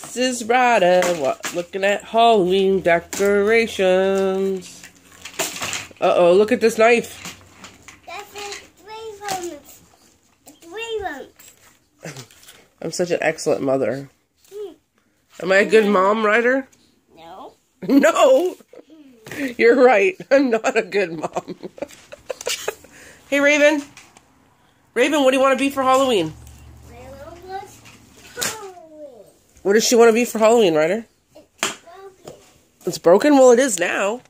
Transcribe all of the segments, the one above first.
This is Ryder looking at Halloween decorations. Uh-oh, look at this knife. That's three ones. I'm such an excellent mother. Am I a good mom, Ryder? No. No! You're right. I'm not a good mom. Hey, Raven. Raven, what do you want to be for Halloween? What does she want to be for Halloween, Ryder? It's broken. It's broken? Well, it is now.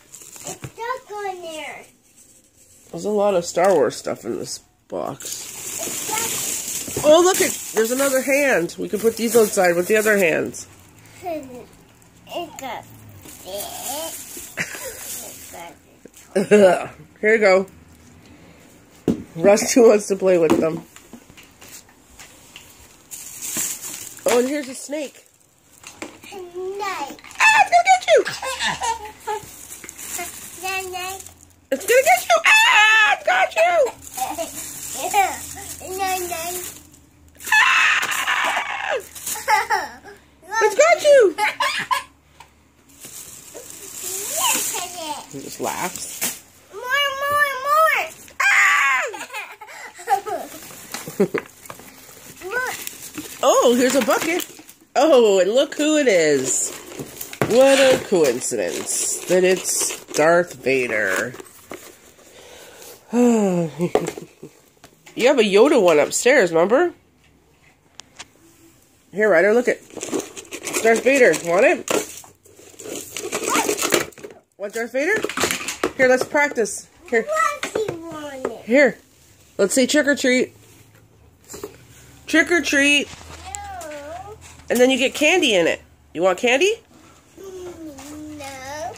It's stuck on there. There's a lot of Star Wars stuff in this box. It's stuck. Oh, look, there's another hand. We can put these outside with the other hands. It got Here you go. Rusty wants to play with them. Oh, and here's a snake. Snake. Ah, it's gonna get you! Snake. It's gonna get you! Ah, it got you! Snake. Ah! It's got you! Look at it. He just laughs. More. Look. Oh, here's a bucket. Oh, and look who it is. What a coincidence that it's Darth Vader. You have a Yoda one upstairs, remember? Here, Ryder, look it. It's Darth Vader. Want it? Want Darth Vader? Here, let's practice. Here. What do you want it? Here. Let's say trick or treat. Trick or treat. No. And then you get candy in it. You want candy? No.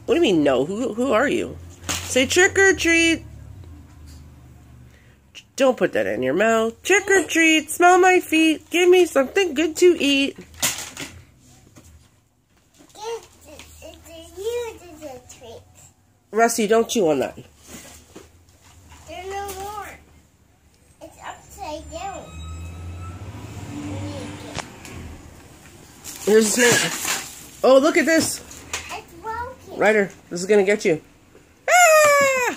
What do you mean no? Who are you? Say trick or treat. Don't put that in your mouth. Trick or treat. Smell my feet. Give me something good to eat. Rusty, don't chew on that. There's no more. It's upside down. Here's a snake. Oh, look at this. It's broken. Ryder, this is going to get you. Ah!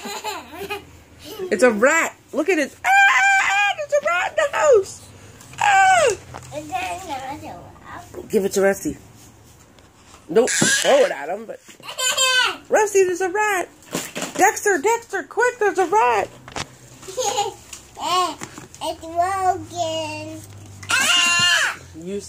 It's a rat. Look at it. Ah! There's a rat in the house. Ah! Is there another one? Give it to Rusty. Don't throw it at him, but... Rusty, there's a rat. Dexter, quick, there's a rat. It's broken. Ah! You